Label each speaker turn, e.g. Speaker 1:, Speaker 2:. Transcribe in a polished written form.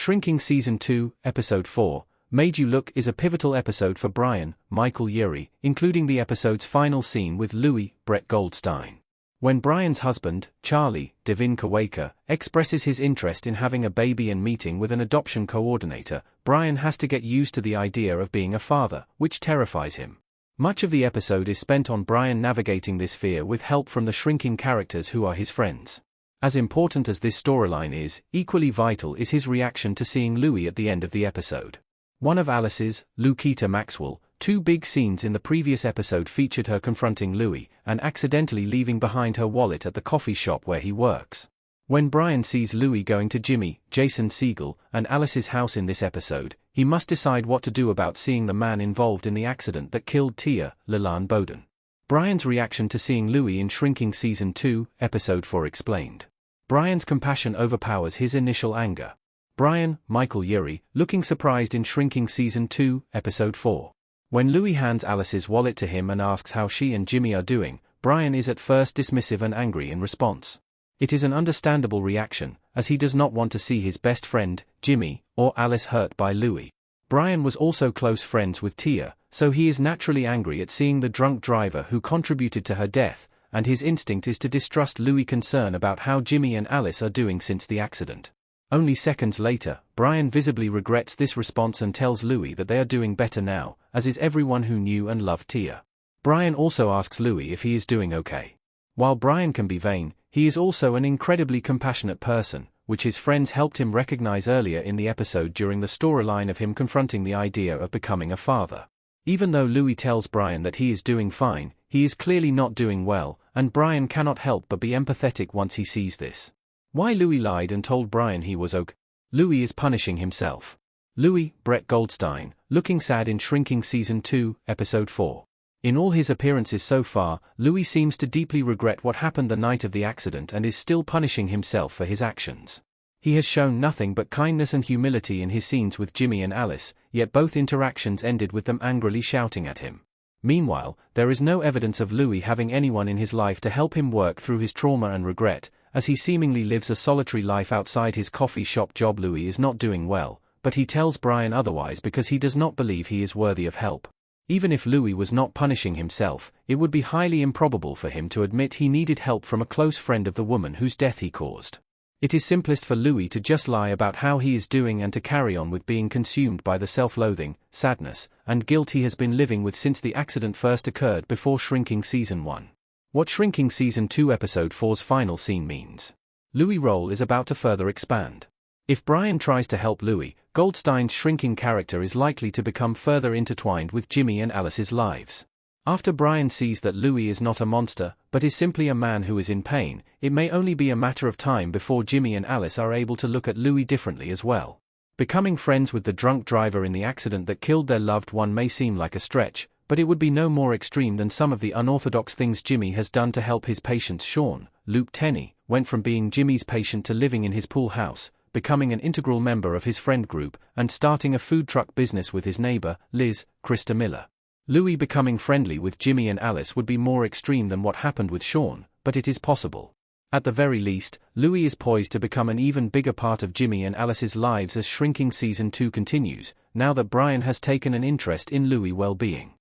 Speaker 1: Shrinking Season 2, Episode 4, Made You Look is a pivotal episode for Brian, Michael Urie, including the episode's final scene with Louis, Brett Goldstein. When Brian's husband, Charlie, Devin Kawaker, expresses his interest in having a baby and meeting with an adoption coordinator, Brian has to get used to the idea of being a father, which terrifies him. Much of the episode is spent on Brian navigating this fear with help from the shrinking characters who are his friends. As important as this storyline is, equally vital is his reaction to seeing Louis at the end of the episode. One of Alice's, Lukita Maxwell, two big scenes in the previous episode featured her confronting Louis and accidentally leaving behind her wallet at the coffee shop where he works. When Brian sees Louis going to Jimmy, Jason Segel, and Alice's house in this episode, he must decide what to do about seeing the man involved in the accident that killed Tia, Leland Bowden. Brian's reaction to seeing Louis in Shrinking Season 2, Episode 4 explained. Brian's compassion overpowers his initial anger. Brian, Michael Urie, looking surprised in Shrinking Season 2, Episode 4. When Louis hands Alice's wallet to him and asks how she and Jimmy are doing, Brian is at first dismissive and angry in response. It is an understandable reaction, as he does not want to see his best friend, Jimmy, or Alice hurt by Louis. Brian was also close friends with Tia, so he is naturally angry at seeing the drunk driver who contributed to her death, and his instinct is to distrust Louis' concern about how Jimmy and Alice are doing since the accident. Only seconds later, Brian visibly regrets this response and tells Louis that they are doing better now, as is everyone who knew and loved Tia. Brian also asks Louis if he is doing okay. While Brian can be vain, he is also an incredibly compassionate person, which his friends helped him recognize earlier in the episode during the storyline of him confronting the idea of becoming a father. Even though Louis tells Brian that he is doing fine, he is clearly not doing well, and Brian cannot help but be empathetic once he sees this. Why Louis lied and told Brian he was okay? Louis is punishing himself. Louis, Brett Goldstein, looking sad in Shrinking Season 2, Episode 4. In all his appearances so far, Louis seems to deeply regret what happened the night of the accident and is still punishing himself for his actions. He has shown nothing but kindness and humility in his scenes with Jimmy and Alice, yet both interactions ended with them angrily shouting at him. Meanwhile, there is no evidence of Louis having anyone in his life to help him work through his trauma and regret, as he seemingly lives a solitary life outside his coffee shop job. Louis is not doing well, but he tells Brian otherwise because he does not believe he is worthy of help. Even if Louis was not punishing himself, it would be highly improbable for him to admit he needed help from a close friend of the woman whose death he caused. It is simplest for Louis to just lie about how he is doing and to carry on with being consumed by the self-loathing, sadness, and guilt he has been living with since the accident first occurred before Shrinking Season 1. What Shrinking Season 2 Episode 4's final scene means. Louis' role is about to further expand. If Brian tries to help Louis, Goldstein's shrinking character is likely to become further intertwined with Jimmy and Alice's lives. After Brian sees that Louis is not a monster, but is simply a man who is in pain, it may only be a matter of time before Jimmy and Alice are able to look at Louis differently as well. Becoming friends with the drunk driver in the accident that killed their loved one may seem like a stretch, but it would be no more extreme than some of the unorthodox things Jimmy has done to help his patients. Sean, Luke Tenney, went from being Jimmy's patient to living in his pool house, becoming an integral member of his friend group, and starting a food truck business with his neighbor, Liz, Krista Miller. Louis becoming friendly with Jimmy and Alice would be more extreme than what happened with Sean, but it is possible. At the very least, Louis is poised to become an even bigger part of Jimmy and Alice's lives as Shrinking Season 2 continues, now that Brian has taken an interest in Louis' well-being.